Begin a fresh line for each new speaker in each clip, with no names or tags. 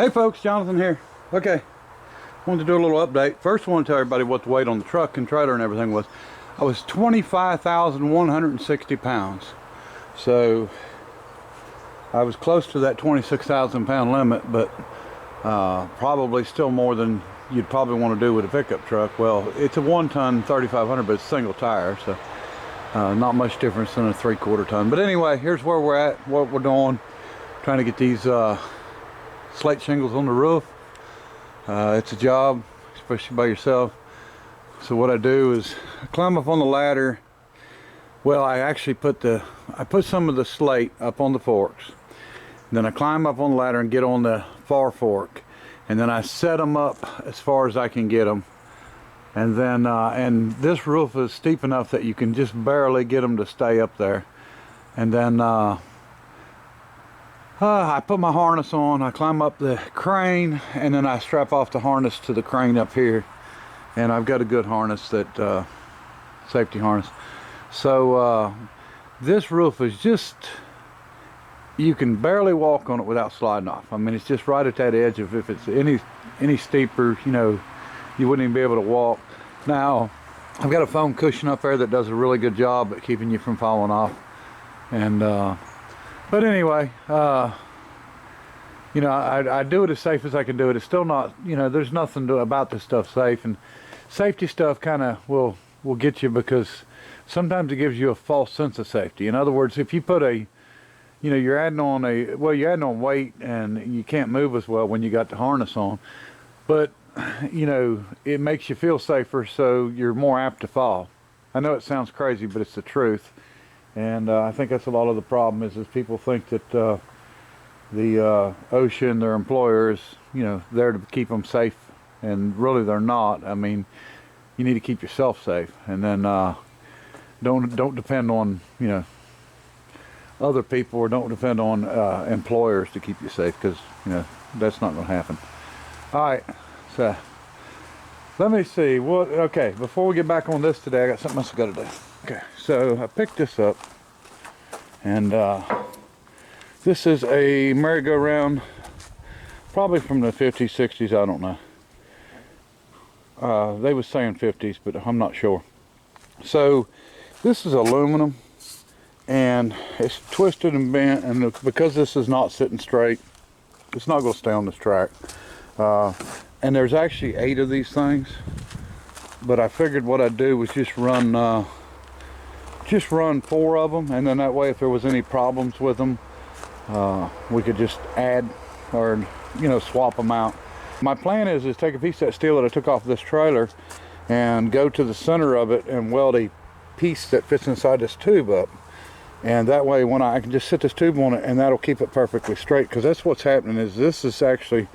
Hey folks, Jonathan here. Okay, wanted to do a little update. First, I want to tell everybody what the weight on the truck and trailer and everything was. I was 25,160 pounds. So I was close to that 26,000 pound limit, but probably still more than you'd probably want to do with a pickup truck. Well, it's a 1-ton 3,500, but it's single tire, so not much difference than a 3/4 ton. But anyway, here's where we're at, what we're doing, trying to get these slate shingles on the roof. It's a job, especially by yourself. So what I do is I climb up on the ladder. Well, I actually put some of the slate up on the forks. Then I climb up on the ladder and get on the far fork, and then I set them up as far as I can get them. And then and this roof is steep enough that you can just barely get them to stay up there. And then I put my harness on, I climb up the crane, and then I strap off the harness to the crane up here. And I've got a good harness, that safety harness. So this roof is just, you can barely walk on it without sliding off. I mean, it's just right at that edge of, if it's any steeper, you know, you wouldn't even be able to walk. Now, I've got a foam cushion up there that does a really good job at keeping you from falling off. And but anyway, you know, I do it as safe as I can do it. It's still not, you know, there's nothing about this stuff safe, and safety stuff kind of will get you, because sometimes it gives you a false sense of safety. In other words, if you put you know, you're adding on weight, and you can't move as well when you got the harness on, but you know, it makes you feel safer, so you're more apt to fall. I know it sounds crazy, but it's the truth. And I think that's a lot of the problem is people think that the ocean, their employer, is, you know, there to keep them safe, and really they're not. I mean, you need to keep yourself safe, and then don't depend on, you know, other people, or don't depend on employers to keep you safe, because, you know, that's not going to happen. All right, so let me see what. Okay, before we get back on this today, I got something else I got to do. Okay, so I picked this up, and this is a merry-go-round, probably from the 50s, 60s, I don't know. They was saying 50s, but I'm not sure. So this is aluminum, and it's twisted and bent, and because this is not sitting straight, it's not going to stay on this track. And there's actually 8 of these things, but I figured what I'd do was just run 4 of them, and then that way if there was any problems with them, we could just add, or, you know, swap them out. My plan is take a piece of that steel that I took off this trailer and go to the center of it and weld a piece that fits inside this tube up, and that way when I can just sit this tube on it, and that'll keep it perfectly straight. Because that's what's happening, is this is actually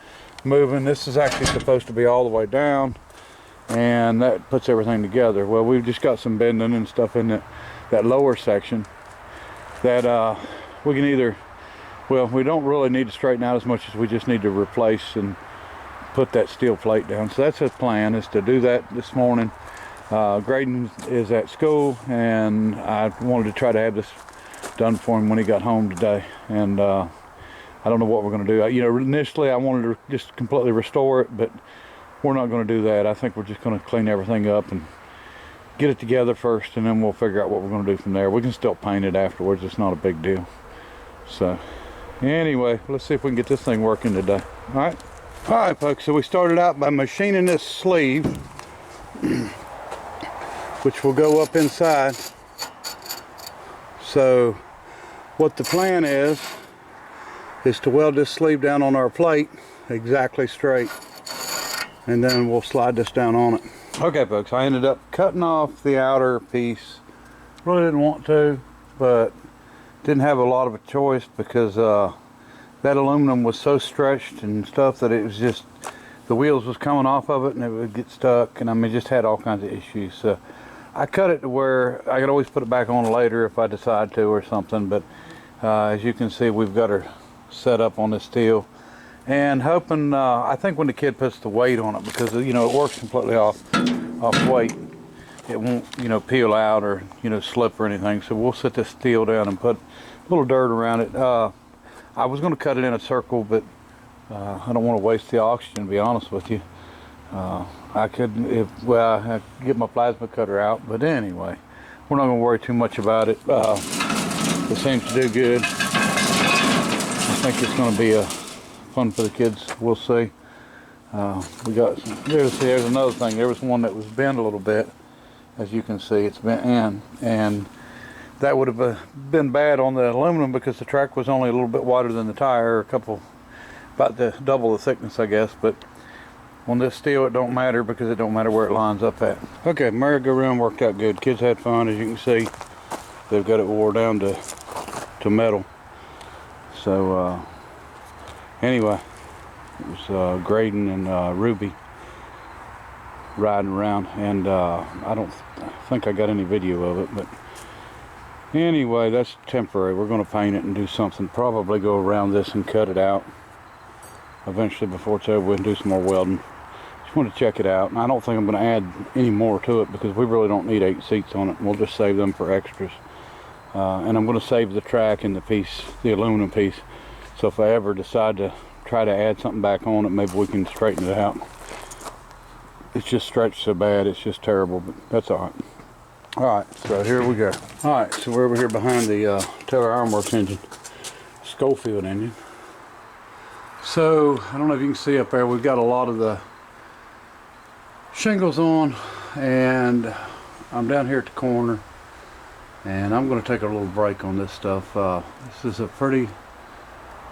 moving. This is actually supposed to be all the way down, and that puts everything together. Well, we've just got some bending and stuff in that lower section that we can either, well, we don't really need to straighten out as much as we just need to replace and put that steel plate down. So that's his plan, is to do that this morning. Graydon is at school, and I wanted to try to have this done for him when he got home today. And I don't know what we're going to do. You know, initially I wanted to just completely restore it, but we're not going to do that. I think we're just going to clean everything up and get it together first, and then we'll figure out what we're going to do from there. We can still paint it afterwards. It's not a big deal. So anyway, let's see if we can get this thing working today. All right, folks, so we started out by machining this sleeve, which will go up inside. So what the plan is to weld this sleeve down on our plate exactly straight, and then we'll slide this down on it. Okay, folks, I ended up cutting off the outer piece. Really didn't want to, but didn't have a lot of a choice, because that aluminum was so stretched and stuff that it was just, the wheels was coming off of it and it would get stuck, and I mean, just had all kinds of issues. So I cut it to where I could always put it back on later if I decide to or something. But as you can see, we've got her set up on this steel, and hoping, I think when the kid puts the weight on it, because, you know, it works completely off weight, it won't, you know, peel out or, you know, slip or anything. So we'll set this steel down and put a little dirt around it. I was going to cut it in a circle, but I don't want to waste the oxygen, to be honest with you. I could get my plasma cutter out, but anyway, we're not going to worry too much about it. It seems to do good. I think it's going to be fun for the kids. We'll see. We got there's another thing. There was one that was bent a little bit, as you can see. It's bent in, and that would have been bad on the aluminum because the track was only a little bit wider than the tire, about double the thickness, I guess. But on this steel, it don't matter because it don't matter where it lines up at. Okay, merry-go-round worked out good. Kids had fun, as you can see. They've got it wore down to metal. So anyway, it was Graydon and Ruby riding around, and I don't think I got any video of it, but anyway, that's temporary. We're going to paint it and do something, probably go around this and cut it out eventually before it's over with and do some more welding. Just want to check it out, and I don't think I'm going to add any more to it because we really don't need 8 seats on it. We'll just save them for extras. And I'm going to save the track and the aluminum piece, so if I ever decide to try to add something back on it, maybe we can straighten it out. It's just stretched so bad, it's just terrible, but that's alright. Alright, so here we go. Alright, so we're over here behind the Taylor Ironworks engine, Schofield engine. So, I don't know if you can see up there, we've got a lot of the shingles on, and I'm down here at the corner, and I'm going to take a little break on this stuff. This is a pretty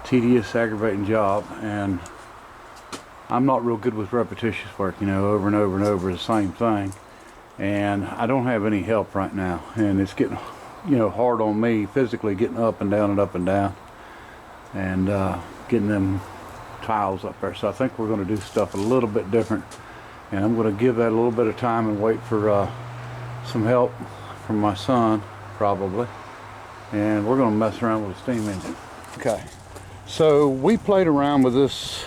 tedious, aggravating job, and I'm not real good with repetitious work, you know, over and over and over the same thing, and I don't have any help right now, and it's getting, you know, hard on me physically, getting up and down and up and down, and getting them tiles up there. So I think we're going to do stuff a little bit different, and I'm going to give that a little bit of time and wait for some help from my son, probably, and we're going to mess around with a steam engine. Okay, so we played around with this,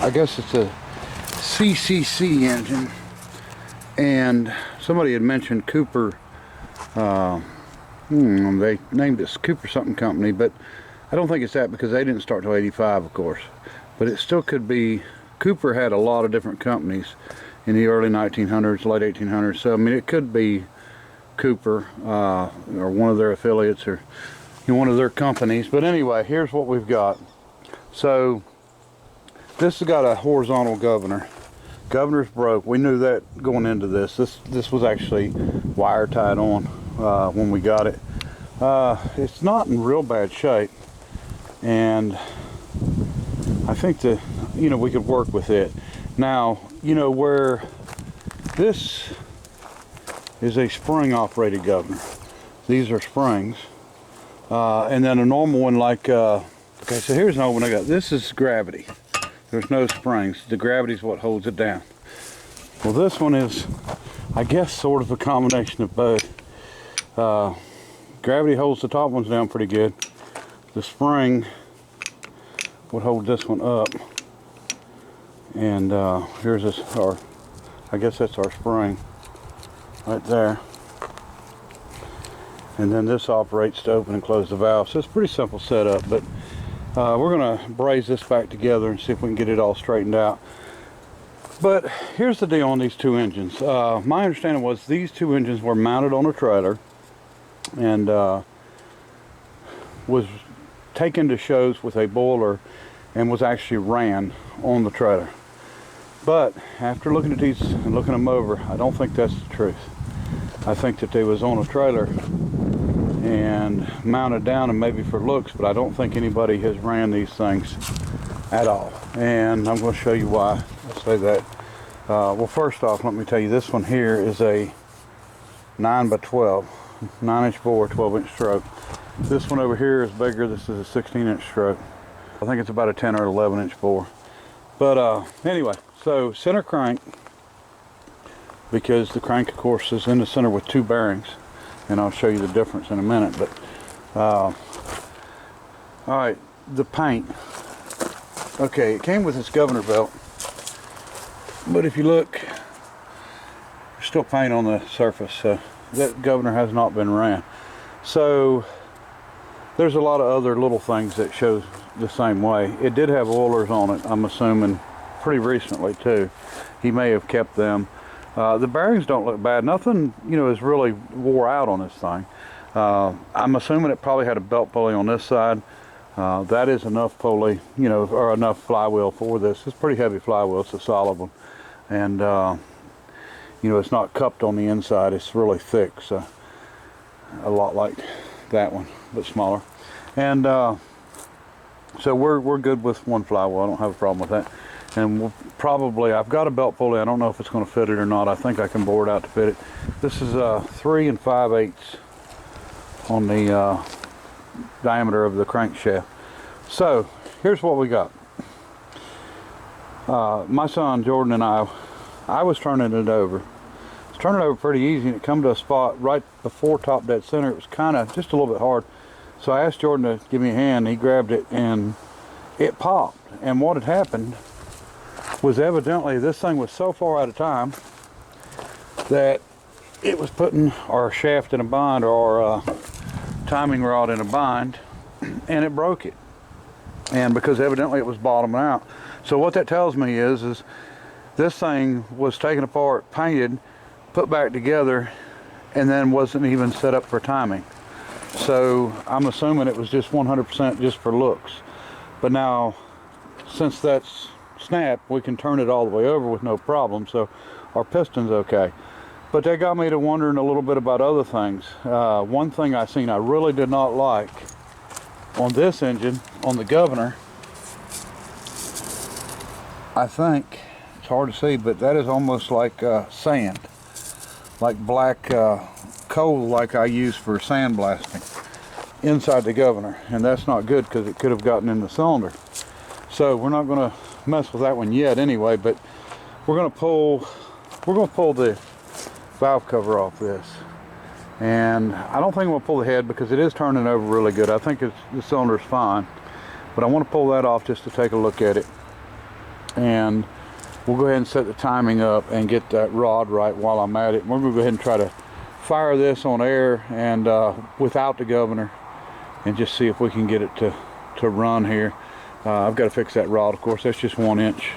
I guess it's a CCC engine, and somebody had mentioned Cooper, they named it Cooper something company, but I don't think it's that because they didn't start till 85, of course, but it still could be. Cooper had a lot of different companies in the early 1900s, late 1800s, so I mean it could be Cooper or one of their affiliates or one of their companies. But anyway, here's what we've got. So this has got a horizontal governor. Governor's broke. We knew that going into this. This was actually wire tied on when we got it. It's not in real bad shape, and I think that, you know, we could work with it. Now, you know, where this is a spring operated governor, these are springs, and then a normal one like okay, so here's an old one I got. This is gravity. There's no springs. The gravity is what holds it down. Well, this one is, I guess, sort of a combination of both. Gravity holds the top ones down pretty good. The spring would hold this one up, and here's this, or I guess that's our spring right there, and then this operates to open and close the valve. So it's a pretty simple setup, but we're going to braze this back together and see if we can get it all straightened out. But here's the deal on these two engines. My understanding was these two engines were mounted on a trailer and was taken to shows with a boiler and was actually ran on the trailer. But after looking at these and looking them over, I don't think that's the truth. I think that they was on a trailer and mounted down, and maybe for looks, but I don't think anybody has ran these things at all. And I'm going to show you why I say that. Well, first off, let me tell you, this one here is a 9x12, 9-inch bore, 12-inch stroke. This one over here is bigger. This is a 16-inch stroke. I think it's about a 10 or 11-inch bore. But anyway, so center crank, because the crank, of course, is in the center with two bearings, and I'll show you the difference in a minute. But all right, the paint. Okay, it came with this governor belt, but if you look, there's still paint on the surface. So that governor has not been ran. So there's a lot of other little things that shows the same way. It did have oilers on it, I'm assuming, pretty recently too. He may have kept them. The bearings don't look bad. Nothing, you know, is really wore out on this thing. I'm assuming it probably had a belt pulley on this side. That is enough pulley, you know, or enough flywheel for this. It's a pretty heavy flywheel. It's a solid one. And, you know, it's not cupped on the inside. It's really thick, so a lot like that one, but smaller. And so we're good with one flywheel. I don't have a problem with that. And we'll probably, I've got a belt pulley. I don't know if it's going to fit it or not. I think I can bore it out to fit it. This is 3 5/8 on the diameter of the crankshaft. So here's what we got. My son Jordan and I was turning it over. I was turning it over pretty easy, and it come to a spot right before top dead center. It was kind of just a little bit hard. So I asked Jordan to give me a hand. He grabbed it and it popped. And what had happened was evidently this thing was so far out of time that it was putting our shaft in a bind, or our timing rod in a bind, and it broke it. And because evidently it was bottoming out. So what that tells me is this thing was taken apart, painted, put back together, and then wasn't even set up for timing. So I'm assuming it was just 100% just for looks. But now, since that's snapped, we can turn it all the way over with no problem, so our piston's okay. But that got me to wondering a little bit about other things. One thing I seen I really did not like on this engine, on the governor, I think, it's hard to see, but that is almost like sand, like black coal like I use for sandblasting inside the governor, and that's not good because it could have gotten in the cylinder. So we're not going to mess with that one yet anyway, but we're going to pull the valve cover off this. And I don't think we'll pull the head because it is turning over really good. I think the cylinder's fine, but I want to pull that off just to take a look at it. And we'll go ahead and set the timing up and get that rod right while I'm at it. We're going to go ahead and try to fire this on air and without the governor, and just see if we can get it to run here. I've got to fix that rod, of course. That's just 1-inch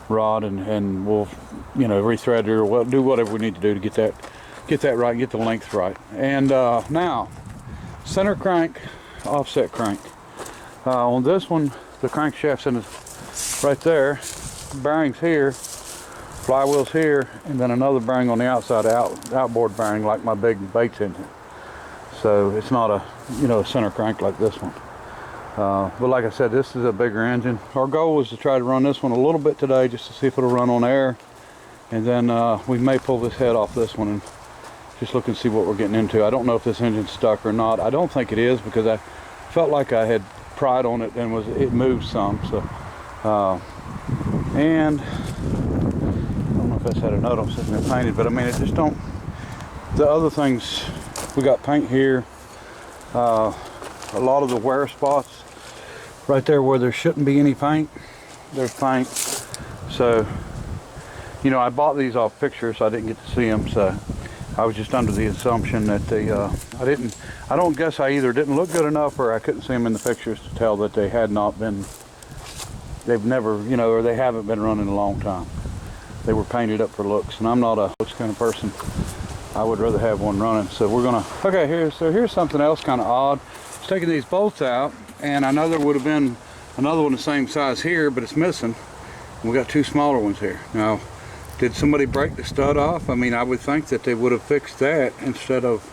rod, and we'll, you know, rethread it, or we'll do whatever we need to do to get that right, get the length right. And now, center crank, offset crank. On this one, the crankshaft's in right there, bearings here, flywheels here, and then another bearing on the outside, outboard bearing, like my big Bates engine. So it's not a, you know, a center crank like this one. But like I said, this is a bigger engine. Our goal was to try to run this one a little bit today just to see if it'll run on air, and then we may pull this head off this one and just look and see what we're getting into. I don't know if this engine's stuck or not. I don't think it is, because I felt like I had pried on it and it moved some. So and I don't know if that's had a note on sitting there painted, but I mean, it just don't, the other things, we got paint here, a lot of the wear spots right there where there shouldn't be any paint, there's paint. So, you know, I bought these off pictures, so I didn't get to see them, so I was just under the assumption that they, I don't guess I either didn't look good enough, or I couldn't see them in the pictures to tell that they had not been, they've never, you know, or they haven't been running a long time. They were painted up for looks, and I'm not a looks kind of person. I would rather have one running. So we're gonna, okay, here's something else kind of odd. I was taking these bolts out, and I know there would have been another one the same size here, but it's missing. We got 2 smaller ones here. Now, did somebody break the stud off? I mean, I would think that they would have fixed that instead of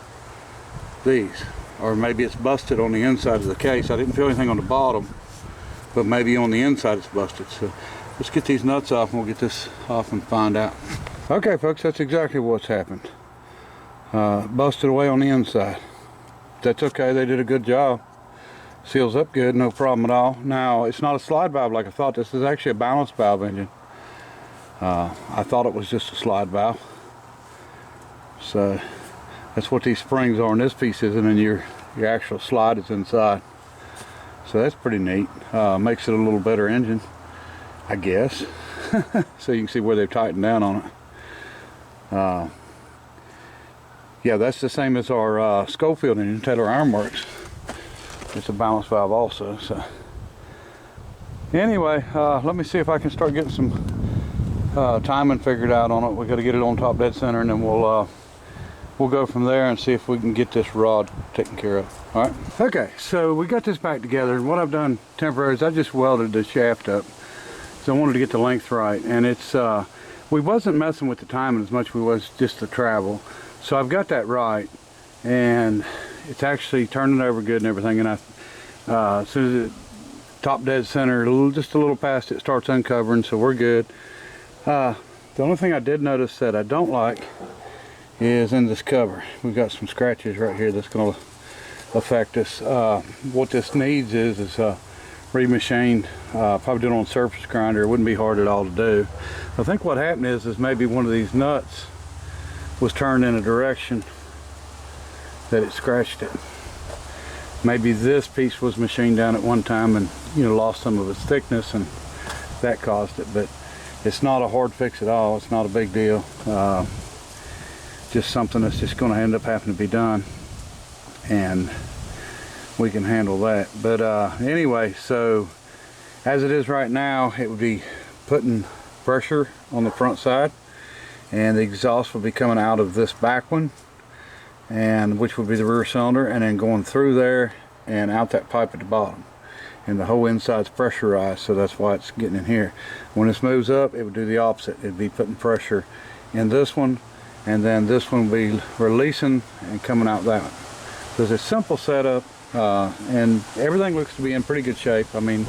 these. Or maybe it's busted on the inside of the case. I didn't feel anything on the bottom, but maybe on the inside it's busted. So let's get these nuts off, and we'll get this off and find out. Okay, folks, that's exactly what's happened. Busted away on the inside. That's okay, they did a good job. Seals up good, no problem at all. Now, it's not a slide valve like I thought. This is actually a balance valve engine. I thought it was just a slide valve. So that's what these springs are, and this piece is, and then your actual slide is inside. So that's pretty neat. Makes it a little better engine, I guess. So you can see where they've tightened down on it. Yeah, that's the same as our Schofield engine, Taylor Ironworks. It's a balance valve also. So Anyway, let me see if I can start getting some timing figured out on it. We got to get it on top dead center, and then we'll go from there and see if we can get this rod taken care of. All right. Okay, so we got this back together, and what I've done temporarily is I just welded the shaft up. So I wanted to get the length right, and it's we wasn't messing with the timing as much as we was just the travel. So I've got that right, and it's actually turning over good and everything. And as soon as it top dead center, just a little past it, starts uncovering, so we're good. The only thing I did notice that I don't like is in this cover. We've got some scratches right here that's going to affect us. What this needs is remachined. Probably do it on a surface grinder. It wouldn't be hard at all to do. I think what happened is maybe one of these nuts was turned in a direction that it scratched it. Maybe this piece was machined down at one time and, you know, lost some of its thickness, and that caused it. But it's not a hard fix at all. It's not a big deal. Just something that's just going to end up having to be done, and we can handle that. But anyway, so as it is right now, it would be putting pressure on the front side, and the exhaust will be coming out of this back one, and which would be the rear cylinder, and then going through there and out that pipe at the bottom. And the whole inside's pressurized, so that's why it's getting in here. When this moves up, it would do the opposite. It'd be putting pressure in this one, and then this one will be releasing and coming out that one. So it's a simple setup, and everything looks to be in pretty good shape. I mean,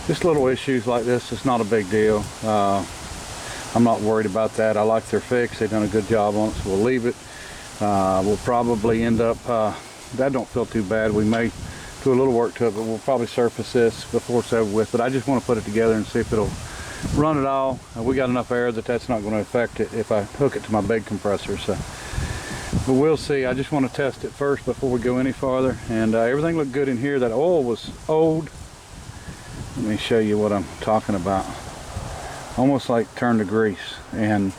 just little issues like this, it's not a big deal. I'm not worried about that. I like their fix. They've done a good job on it, so we'll leave it. We'll probably end up, that don't feel too bad. We may do a little work to it, but we'll probably surface this before it's over with. But I just want to put it together and see if it'll run it all. We got enough air that that's not going to affect it if I hook it to my big compressor. So, but we'll see. I just want to test it first before we go any farther. And everything looked good in here. That oil was old. Let me show you what I'm talking about. Almost like turned to grease, and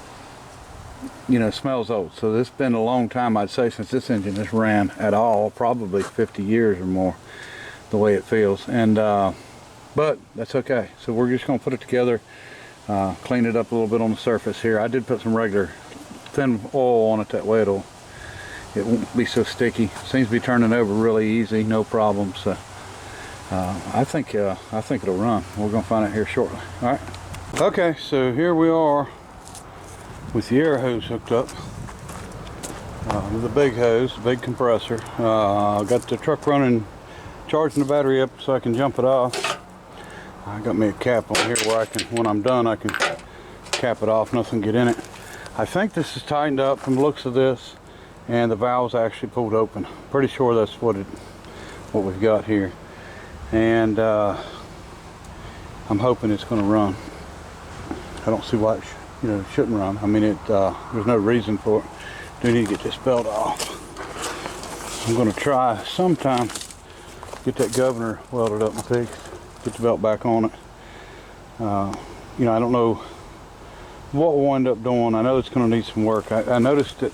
you know, smells old. So this has been a long time, I'd say, since this engine has ran at all, probably 50 years or more, the way it feels. And but that's okay. So we're just going to put it together, clean it up a little bit on the surface here. I did put some regular thin oil on it, that way it won't be so sticky. Seems to be turning over really easy, no problem. So I think it'll run. We're going to find out here shortly. All right. Okay, so here we are with the air hose hooked up, with the big hose, big compressor. Got the truck running, charging the battery up so I can jump it off. I got me a cap on here where I can, when I'm done, I can cap it off, nothing get in it. I think this is tightened up from the looks of this, and the valve's actually pulled open. Pretty sure that's what we've got here. And I'm hoping it's going to run. I don't see why it shouldn't run. I mean, there's no reason for it. Do need to get this belt off. I'm going to try sometime get that governor welded up and fixed. Get the belt back on it. You know, I don't know what we'll end up doing. I know it's going to need some work. I noticed that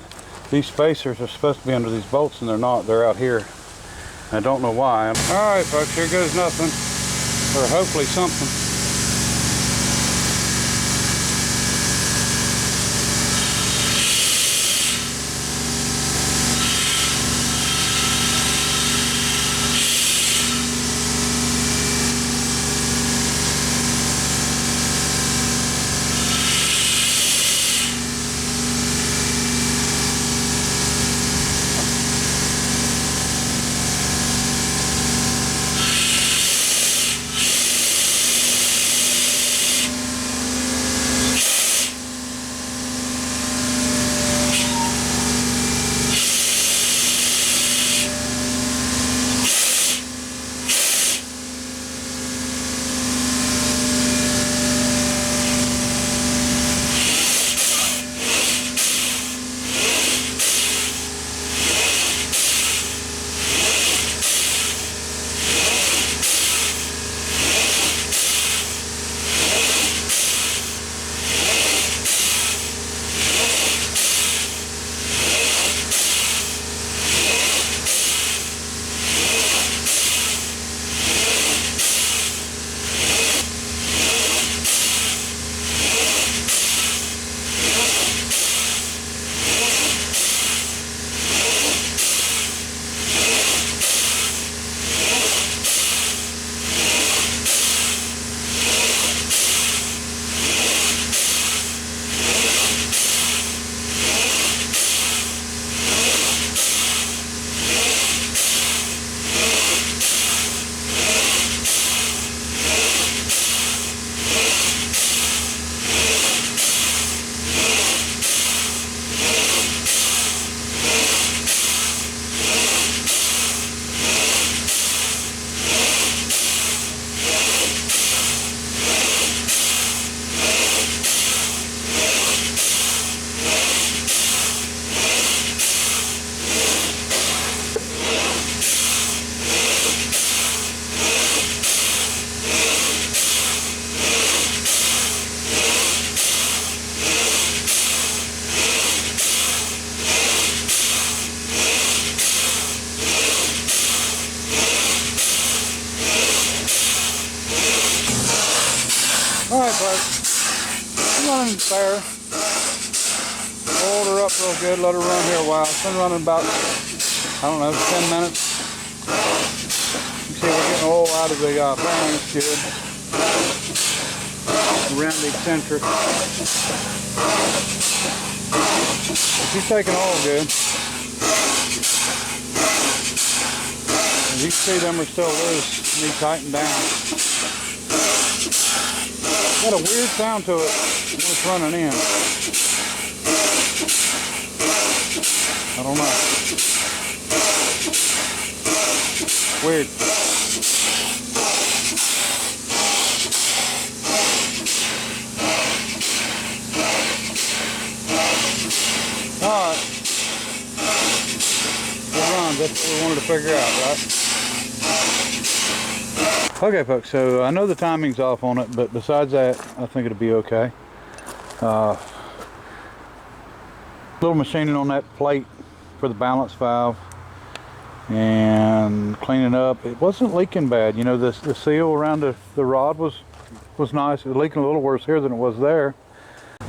these spacers are supposed to be under these bolts, and they're not. They're out here. I don't know why. All right, folks, here goes nothing, or hopefully something. running fair. Oiled her up real good, let her run here a while. It's been running about, I don't know, 10 minutes. You see we're getting oil out of the bearing, it's good. Around the eccentric. She's taking oil good. As you can see, them are still loose. Need to tighten down. Got a weird sound to it when it's running in. I don't know. Weird. Alright. It runs. That's what we wanted to figure out, right? Okay, folks, so I know the timing's off on it, but besides that, I think it'll be okay. Little machining on that plate for the balance valve and cleaning up. It wasn't leaking bad. You know, the seal around the rod was nice. It was leaking a little worse here than it was there.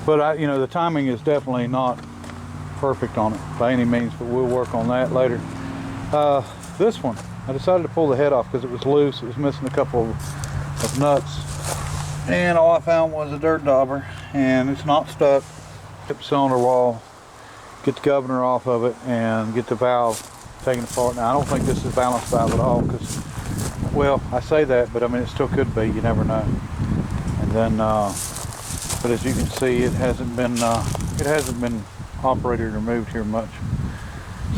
But you know, the timing is definitely not perfect on it by any means, but we'll work on that later. This one, I decided to pull the head off because it was loose. It was missing a couple of nuts, and all I found was a dirt dauber, and it's not stuck. Get the cylinder wall, get the governor off of it, and get the valve taken apart. Now I don't think this is balance valve at all, because, well, I say that, but I mean it still could be. You never know. And then, but as you can see, it hasn't been operated or moved here much.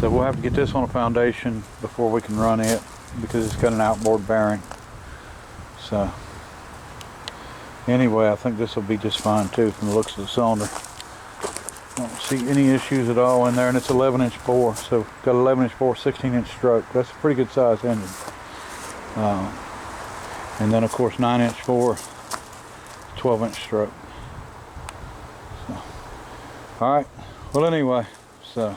So we'll have to get this on a foundation before we can run it, because it's got an outboard bearing. So anyway, I think this will be just fine too from the looks of the cylinder. I don't see any issues at all in there, and it's 11-inch bore, so got 11-inch bore, 16-inch stroke. That's a pretty good size engine. And then of course 9-inch bore, 12-inch stroke. So, all right. Well, anyway, so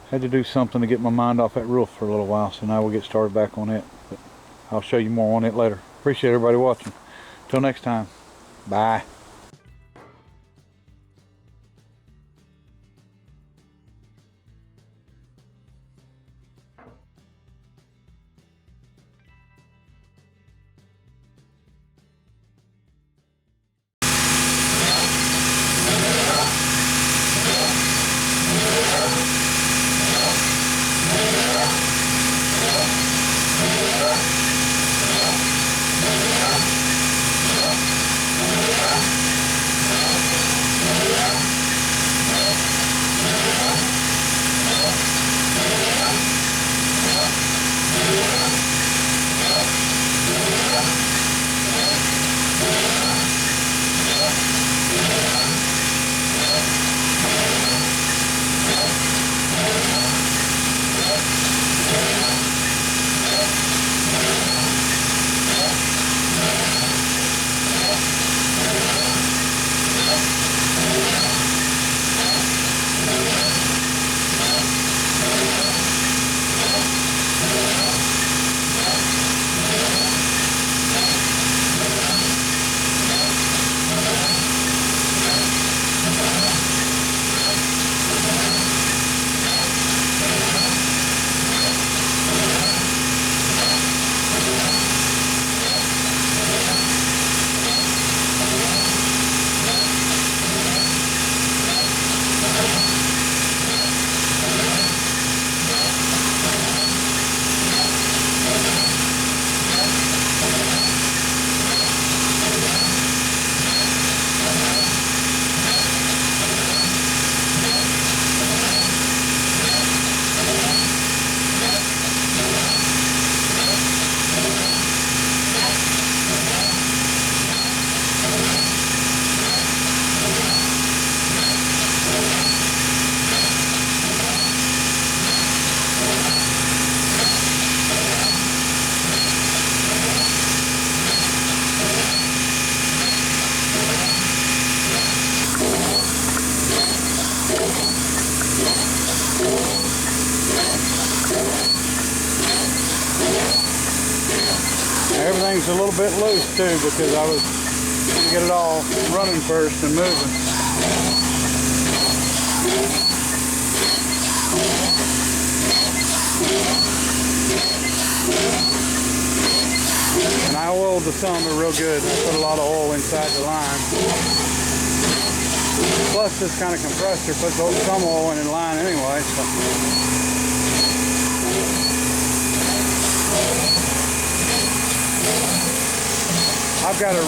had to do something to get my mind off that roof for a little while, so now we'll get started back on it. But I'll show you more on it later. Appreciate everybody watching. Till next time, bye. Everything's a little bit loose too, because I was get it all running first and moving. And I oiled the cylinder real good. I put a lot of oil inside the line. Plus this kind of compressor puts some oil in line anyway. So. I've got a